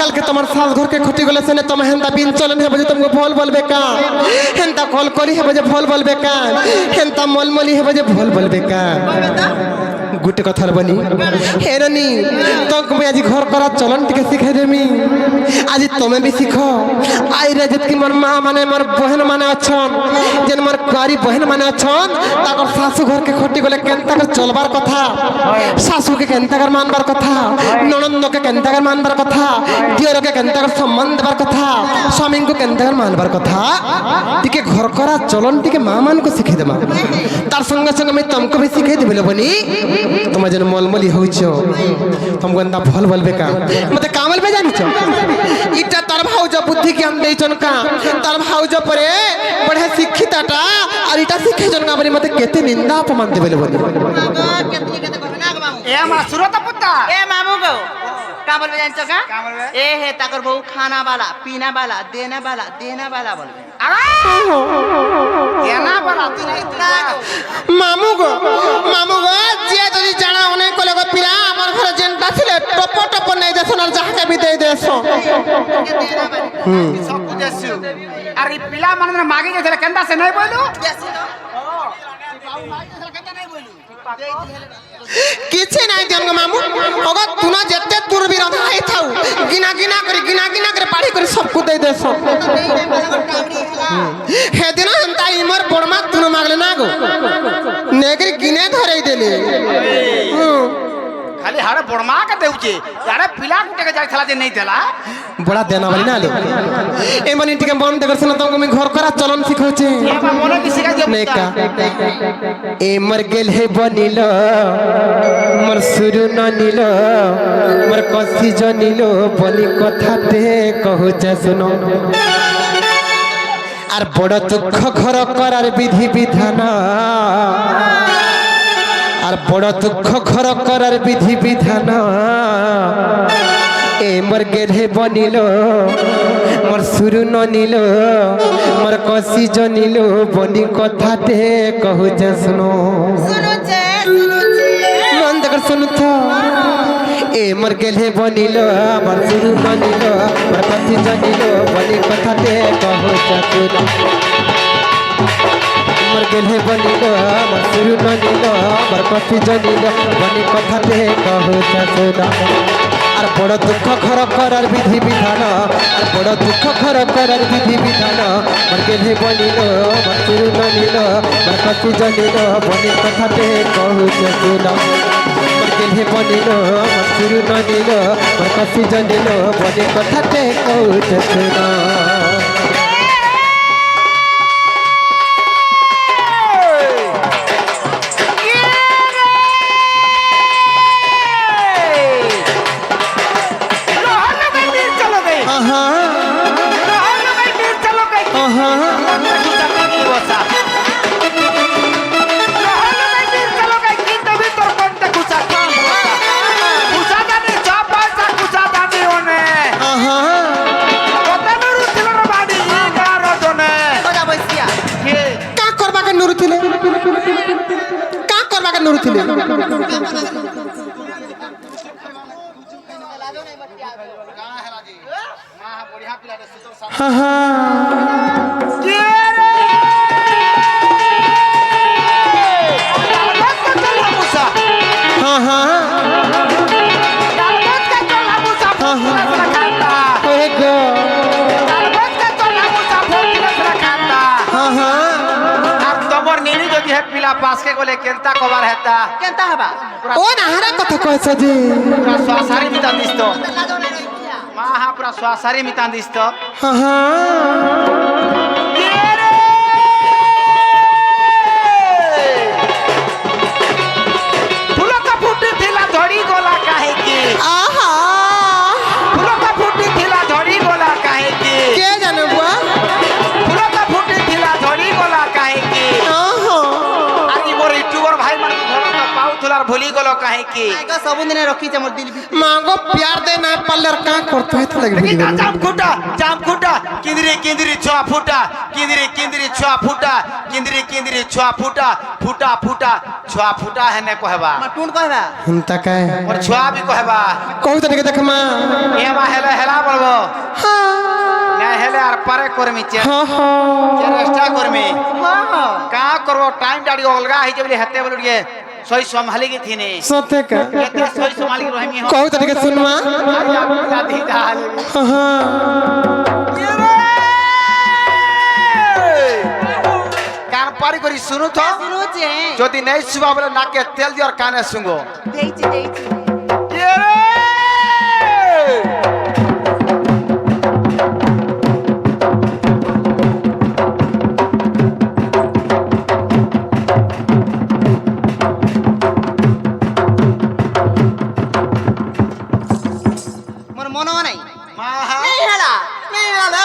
কালকে তোমার শাল ঘরকে ক্ষতি গলে সেনে তুমি হেনতা বিন চলন হবে যে তোমাকে ভুল বলবে কা হেনতা কল করি হবে যে ভুল বলবে কা হেনতা মলমলি হবে যে ভুল বলবে কা গোটে কথা বলি হেরনি তুমি আজ ঘর করার চলন টিকে শিখাই দেমি আজ তুমি বি শিখ আইরে যেতকি মোর মা মানে মোর বহন মানে অছন যেন মোর কারি বহন মানে অছন তাকর শাশু ঘরকে ক্ষতি গলে কেনতাকর চলবার কথা শাশুকে কেনতাকর মানবার কথা ননন্দকে কেনতাকর মানবার কথা দিয়রকে কেনতাকর সম্মান দেবার কথা স্বামীকে কেনতাকর মানবার কথা টিকে ঘর করা চলন টিকে মা মানকে শিখাই দেবা তার সঙ্গে সঙ্গে আমি তোমাকে भी শিখাই দেবে বলি তোমার যেন মলমলি হইছ তোমাকে এন্তা ভল বলবে কা মতে কা বলবে জানিছ ইটা তার ভাউজ বুদ্ধি জ্ঞান দেইছন কা তার ভাউজ পরে বড় শিক্ষিতাটা আর ইটা শিখাইছন কা বলি মতে কেতে নিন্দা অপমান দেবে বলি ए मा सुरत पुत्ता ए मामू गो का बोलबे जानছো का ए हे ताकर बहु खाना वाला पीना वाला देना वाला बोलबे केना बला तू इतना মামু গো যে যদি জানা অনেক কলে গো পিলা আমার ঘরে যেনটা ছিল টপ টপ নাই দেছন আর যাহাকে বি দেই দেছো सब कुछ देसु अरे पिला मन मागे जे केंदा से नहीं बोलू কিছু নাই দেন গো মামু ওগো তুনা যেতে দূর বিরোধ হাই থাও গিনা গিনা করে পাড়ি করে সব কু দেই দেছো হেদিন হেনতা ইমর বড়মা তুনো মাগলে না গো নেগরি গিনে ধরাই দেলে खाली हारे बड़मा के देउचे यारे पिला कुटे के जाय थला जे नहीं देला बड़ा देना वाली ना लो ए मनी टिके बन देगर से ना तुमको मैं घर करा चलन सिखोचे ए बा मोने की सिखा दे नेका ए मर गेल हे बनिलो मर सुरु न निलो मर कसी जनिलो बनी कथाते कहूचे सुनो আর বড় দুঃখ ঘর করার বিধি বিধান আর বড় দুঃখ ঘর করার বিধি বিধান এ মোর গেলে বনিল মোর সুরু ননিল মোর কষি জনিল বনি কথাতে কহুছে শুনো মন দেখর শুনু তো এ মোর গেলে বনিল মোর সুরু ননিল মোর কষি জনিল বনি কথাতে কহুছে শুনো মোর গেলে বনিল মোর সুরু ননিল মোর কষি জনিল বনি কথাতে কহুছে শুনো আর বড় দুঃখ ঘর করার বিধি বিধান আর বড় দুঃখ ঘর করার বিধি বিধান মোর গেলে বনিল মোর সুরু ননিল মোর কষি জনিল বনি কথাতে কহুছে শুনো মোর গেলে বনিল মোর সুরু ননিল মোর কষি জনিল বনি কথাতে কহুছে শুনো पास के गोले केंता कवर हेता केनता हबा ओ नाहरा कथा कहछ जी पूरा स्वासारी मिता दिस्तो माहा पूरा स्वासारी मिता दिस्तो हां हां फूलो का फूटी थिला धड़ी गोला काहे की आहा फूलो का फूटी थिला धड़ी गोला काहे की के जाने बुआ फूलो का फूटी थिला धड़ी गोला काहे की आहा भाई मन घर का पाउ थुलार भूली गलो कहीं की आएगा सब दिन रखी मोर दिल भी मांगो प्यार दे ना पार्लर का करते है तो लगे जाम खुटा किंदरी किंदरी छुआ फूटा किंदरी किंदरी छुआ फूटा किंदरी किंदरी छुआ फूटा फूटा फूटा छुआ फूटा है ने कहबा टून कहबा हम तक है और छुआ भी कहबा कहू तनिक देख मां ये मा हेला हेला बोलबो ना हेले आर पारे करमी चे हां हां चेष्टा करमी हां का करबो टाइम डाडी अलगा है जबले हते बोलिए सही संभाली की थी ने सत्य का एते सही संभाली की रहमी हो कहू तनिक सुन मां आधी डाल हां कान पारी करी सुनु तो सुनो जे যদি नहीं सुबह बोले नाके तेल दियो और काने सुंगो देइची ये रे मोर मनो नहीं माहा नहीं हला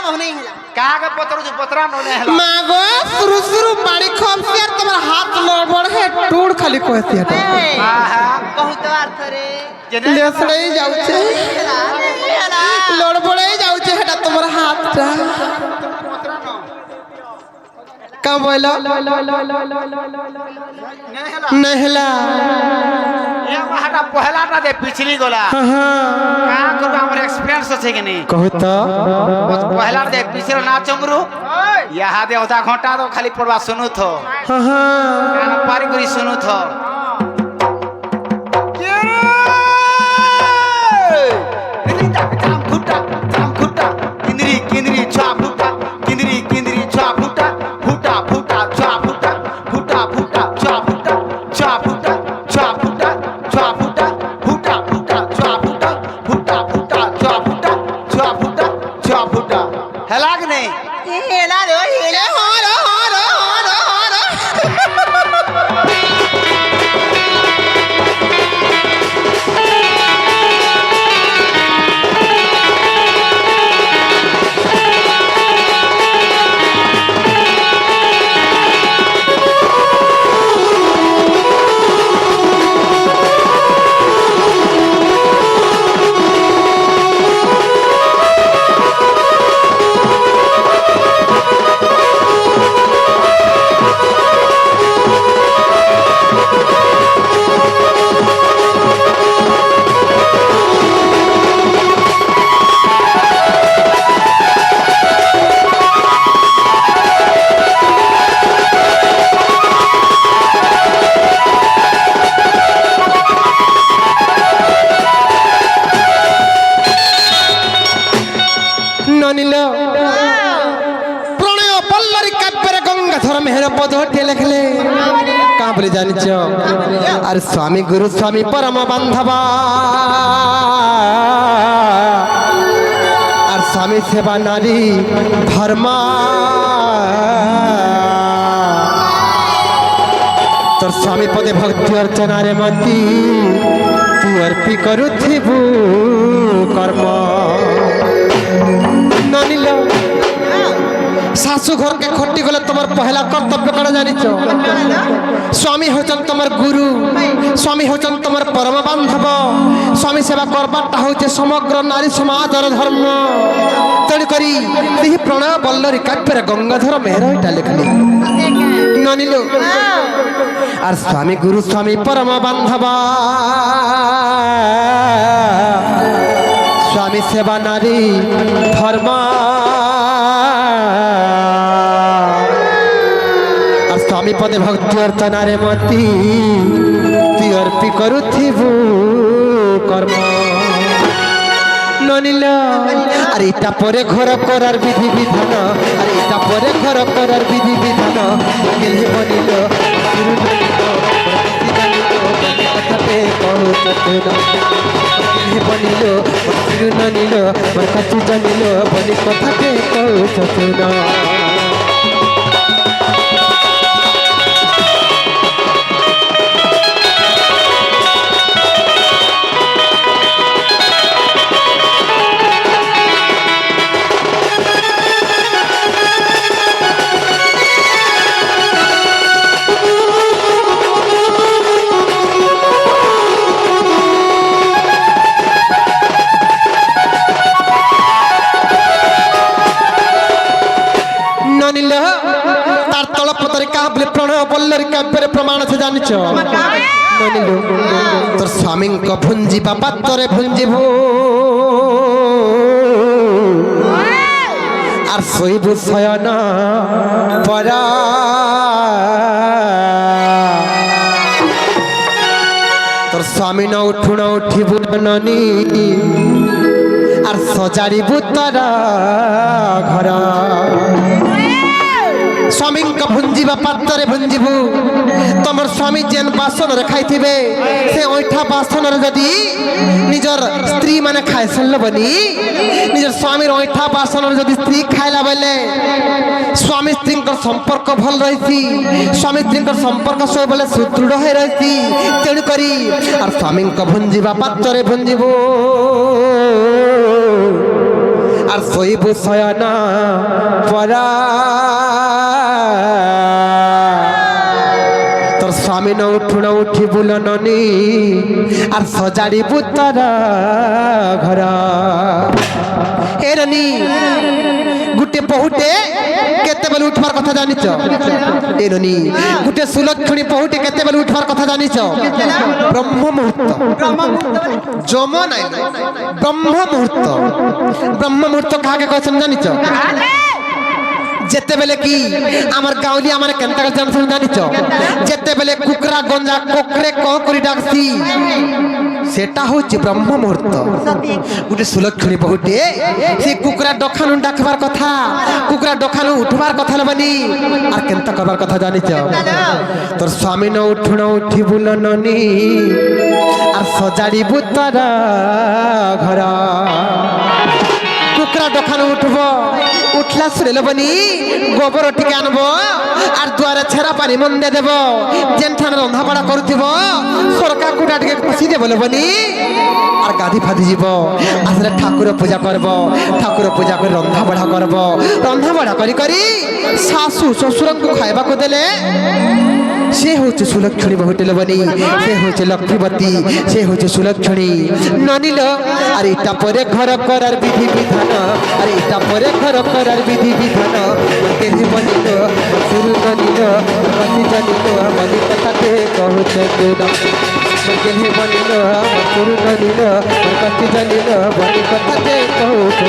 बहु नहीं हला काग पत्रो जो पत्रा नोने हला मागो शुरू शुरू बाड़ी खम से तुम्हारा हाथ लड़बड़ है टूड़ खाली कहती है माहा कहू तो अर्थ रे जने लेसड़े जाऊ छे हला नहीं हला लड़बड़े जाऊ छे हटा तुम्हारा हाथटा का बोला नहला ये महाटा पहला ना दे पिछली गोला हां का करू हमर एक्सपीरियंस আছে कि नहीं कहू तो पहला दे पिछले ना चमरू यहाँ दे आधा घंटा तो खाली पड़वा सुनु थो हां हां कान पारी करी सुनु थो जाम खुट्टा किंदरी किंदरी छा फुटा किंदरी किंदरी छा फुटा फुटा फुटा छा फुटा फुटा फुटा छा फुटा छा फुटा छा फुटा छा फुटा फुटा फुटा छा फुटा फुटा फुटा छा फुटा छा फुटा छा फुटा हैला कि नहीं हेला रे हेला हारो हारो हारो हारो ননিল প্রণয় পল্লরী কাব্যের গঙ্গাধর মেহের পদটি লেখলে কা বলে জানিছ আর স্বামী গুরু স্বামী পরম বান্ধব আর স্বামী সেবা নারী ধর্ম তোর স্বামী পদে ভক্তি অর্চনারে মতি তুই অর্পি করুথিবু কর্ম ননিল শাশু ঘরকে খটি গলে তোমার পহলা কর্তব্য করা জানিছ স্বামী হচ্ছেন তোমার গুরু স্বামী হচ্ছেন তোমার পরম বান্ধব স্বামী সেবা করবারটা হচ্ছে সমগ্র নারী সমাজর ধর্ম তেণুকরি এই প্রণয় বল্লরী কাব্যের গঙ্গাধর মেহর এটা লেখলি ননিল আর স্বামী গুরু স্বামী পরম বান্ধব স্বামী সেবা নারী ধর্ম আর স্বামী পদে ভক্তি অর্চনারে মতি তুই অর্পি করুথিবু কর্ম ননিল আর এটা পরে ঘর করার বিধি বিধান আর এটা পরে ঘর করার বিধি বিধান গেলে বনিল কথাতে বনিল ননিল মোর কাছে জানিল বলি কথাতে কৌছ না তার তলপতরে কাবলে প্রণয় বল্লরি কাব্যের প্রমাণ আছে জানিছ ননিলো তোর স্বামীঙ্ক ভুঞ্জিবা পাত্রে ভুঞ্জিব আর শৈব শয়ন পরা তোর স্বামী ন উঠু ন উঠিব ননি আর সজাড়িবু তারা ঘর স্বামীঙ্ক ভুঞ্জিবা পাত্রে ভুঞ্জিবু তোমার স্বামী যেন বাসনরে খাইথিবে সে ওইঠা বাসনরে যদি নিজর স্ত্রী মানে খাই সারলবনি নিজের স্বামীর ওইঠা বাসনরে যদি স্ত্রী খাইলা বেলে স্বামী স্ত্রীঙ্কর সম্পর্ক ভাল রয়েছি স্বামী স্ত্রীঙ্কর সম্পর্ক সবলে সুদৃঢ় হয়ে রয়েছি তেণু করি আর স্বামীঙ্ক ভুঞ্জিবা পাত্রে ভুঞ্জিবু আর শৈব শয়ন পরা তোর স্বামী ন উঠি বুল ননি আর সজাড়িবু তারা ঘর এরনি গুটে বহুটে কেতেবেলে উঠবার কথা জানিছ এরনি গুটে সুলক্ষণী বহুটে কেতেবেলে উঠবার কথা জানিছ ব্রহ্ম মুহূর্ত যম নাই ব্রহ্ম মুহূর্ত কাকে কইছেন জানিছ যেতেবেলে কি আমার গাঁওলি আমার কেনতা জানছেন জানিছ যেতেবেলে কুকরা গঞ্জা কোকরে ক করি ডাকছি সেটা হচ্ছে ব্রহ্ম মুহূর্ত গোটে সুলক্ষণী বহুটে সে কুকরা ডখানু ডাকবার কথা কুকরা ডখানু উঠবার কথা লবনি আর কেনতা করবার কথা জানিছ তোর স্বামী ন উঠি বুল ননি আর সজাড়িবু তারা ঘর কুকরা ডখানু উঠব উঠলা শুনে লবনি গোবর টিকে আনব আর দুয়ারে ছেঁড়া পানি মন্দে দেব যেনঠানে রন্ধা বড়া করুথিব সরকা কুটা টিকে খুশি দেব লবনি আর গাধি ফাধি যাব আসলে ঠাকুর পূজা করব ঠাকুর পূজা করে রন্ধা বড়া করব রন্ধা বড়া করি করি শাশু শ্বশুরଙ୍କୁ খাইବାକୁ দেলে সে হচ্ছে সুলক্ষণী বহুটে লবনি সে হচ্ছে লক্ষ্মীবতী সে হচ্ছে সুলক্ষণী ননিল আর এটা পরে ঘর করার বিধি বিধান আর এটা পরে ঘর করার বিধি বিধান কেহি বলিল শুরু ননিল কতি জানিল বলি কথাতে কহুছে কেহি বলিল শুরু ননিল কতি জানিল বলি কথাতে কহুছে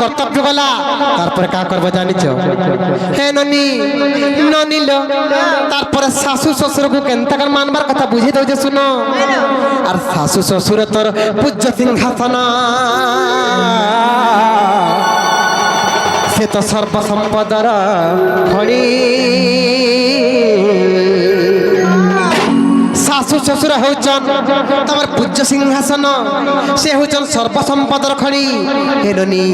কর্তব্য গলা তারপরে কা করব জানিছ হে ননি ননিল তারপরে শাশু শ্বশুরকে কেনতাকার মানবার কথা বুঝি দউছে শুনো আর শাশু শ্বশুর তোর পূজ্য সিংহাসন সে তো সর্বসম্পদর খনি শাশু শ্বশুর হচ্ছন তোমার পূজ্য সিংহাসন সে হচ্ছন সর্বসম্পদর খনি হেননি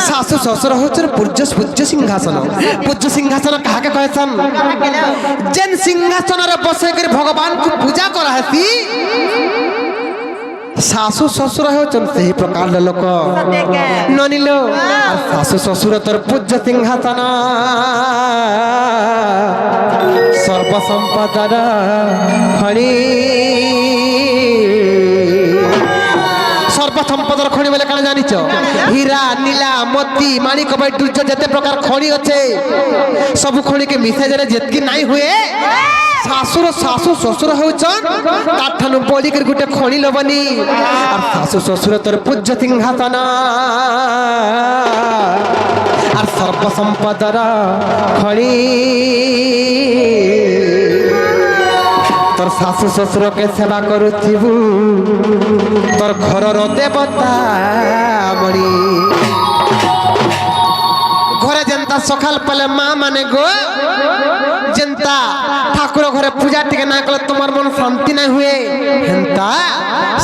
শাশু শ্বশুর হচ্ছন পূজ্য সিংহাসন কাহাকে কহেছন যেন সিংহাসনের বসে করে ভগবান কু পূজা করা হেসি শাশু শ্বশুর হচ্ছন সেই প্রকার লোক ননিল আর শাশু শ্বশুর তোর পূজ্য সিংহাসন সর্বসম্পদর খনি সর্বসম্পদর খনি বলে কারণ জানিছ হীরা নীলা মতি মাণিক বৈডূর্য যেতে প্রকার খনি আছে সবু খনিকে মিশে যারে যেতকি নাই হুয়ে শাশু শ্বশুর হচ্ছন তার ঠানু বলিকে গোটে খনি লবনি আর শাশু শ্বশুর তোর পূজ্য সিংহাসন আর সর্বসম্পদর খনি তোর শাশু শ্বশুরকে সেবা করুথিবু তোর ঘরর দেবতা মরি ঘরে যেনতা সকাল পেলে মা মানে গো যেন্তা ঠাকুর ঘরে পূজা টিকে না কলে তোমার মন শান্তি না হুয়ে হেন্তা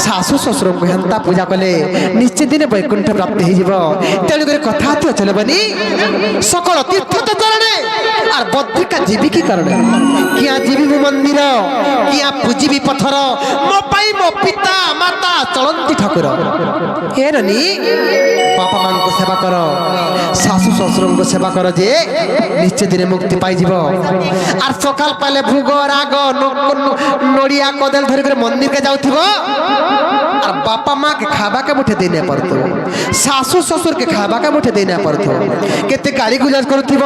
শাশু শ্বশুর হেন্তা পূজা কলে নিশ্চিত দিনে বৈকুণ্ঠ প্রাপ্তি হয়ে যাব। তেমনি করে কথা তো চলবনি সকল তীর্থ তো চলনে আর বদ্রিকা জীবী কি কারণে কিয়া জীবী মন্দির কিয়া পূজিবি পথর মো পাই মো পিতা মাতা চলন্তি ঠাকুর হে রানী বাপা মাঙ্কু সেবা কর শাশু শ্বশুরঙ্কু সেবা কর যে নিশ্চয় দিনে মুক্তি পাইଯିব। আর সকাল পাইলে ভোগ রাগ নড়িয়া কদল ধরি করে মন্দিরকে যাউথিব আর বাপা মা কে খাবাকে মুঠে দেই না পড়তো শাশু শ্বশুর কে খাবাকে মুঠে দেই না পড়তো কেতে গালি গুলাজ করুথিব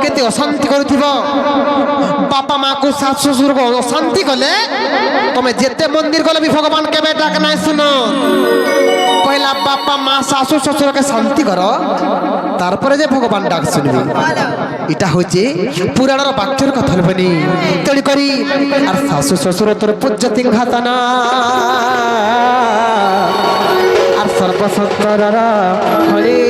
কেতে অশান্তি করুথিব বাপা মা কো শাশু শ্বশুর কো অশান্তি কলে তুমি যেতে মন্দির গলে বি ভগবান কেবে ডাক নাই শুনো পয়লা বাপা মা শাশু শ্বশুরকে শান্তি কর তারপরে যে ভগবান ডাক শুনবি এটা হচ্ছে পুরাণের বাক্যের কথা বলি তেড়ি করি আর শাশু শ্বশুর তোর পূজ্য সিংহাসন আর সর্বশঙ্কর হরি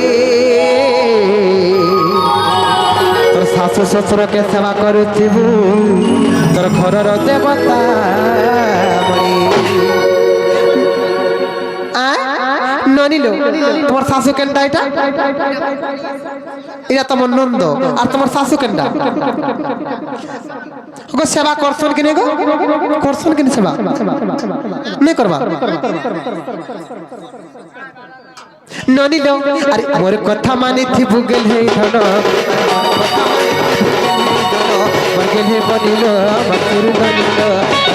তোর শাশু শ্বশুরকে সেবা করুথিবু তোর ঘরর দেবতা ননিলো তোমার শাশু কেন্ডা এটা এটা তোমার নন্দ আর তোমার শাশু কেন্ডা গো সেবা করছন কিনে গো করছন কিনে সেবা নে করবা ননিলো আরে মোর কথা মানিথিবু গেল হে ধন গেল হে বনিল মতুর বনিল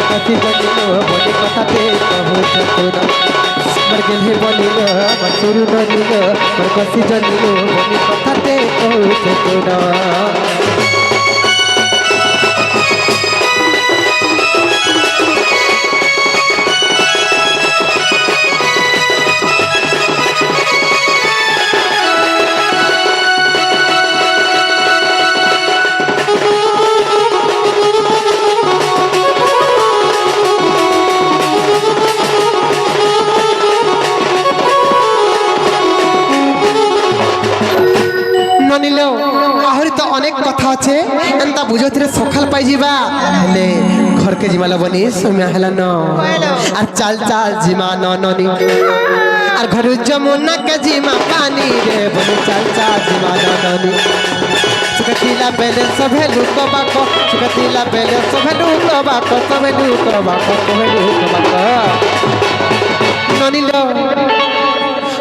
কতি বনিল বনি কথাতে কহু চতুর মর গেল হে বনিল মতুর বনিল মর কতি জনিল বনি কথাতে কহু চতুর আহরি তো অনেক কথা আছে এন্তা বুঝতে সকাল পাই যাবা হলে ঘরকে জিমালা বনি সময় হেলা ন আর চাল চাল জিমা ননি আর ঘর যমুনা কে জিমা পানি রে বনি চাল চাল জিমা ননি সুকতিলা বেলে সবে লুক বাকো সুকতিলা বেলে সবে লুক বাকো সবে লুক বাকো সবে লুক বাকো ননিলো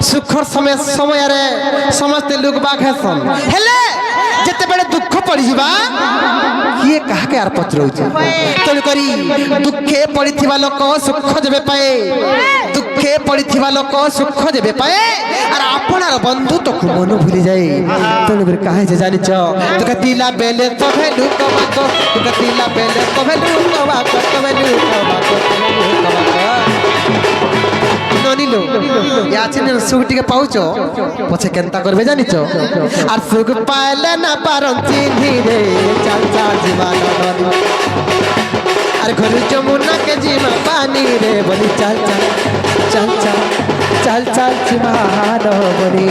সুখর সমୟରେ ସମସ୍ତେ লোক বাঘ হেসন হেলে যেতেবেলে দুঃখ পড়িযা কিଏ কাহাকে আর পত্রଉଛି তেଣୁ କରି দুঃখে পড়িଥିବା লোক সুখ যেবে পায়ে দুঃখে পড়িଥିବା লোক সুখ যেবে পায়ে আর আপনার বন্ধু তোকে মন ভুলি যায় তেণু କରି কাহে যে জানিছ তোকে দিলা বেলে তবে লুক বাক তোকে দিলা বেলে তবে লুক বাক তবে লুক বাক তবে লুক বাক ননিলো ইয়াছে না সুখ টিকে পাউছ পছে কেনতা করবে জানিছ আর সুখ পাইলে না পারন চিনি রে চাল চাল জীবন ননি আর ঘর যমুনা কে জিমা পানি রে বলি চাল চাল চাল চাল চাল চাল জীবন বলি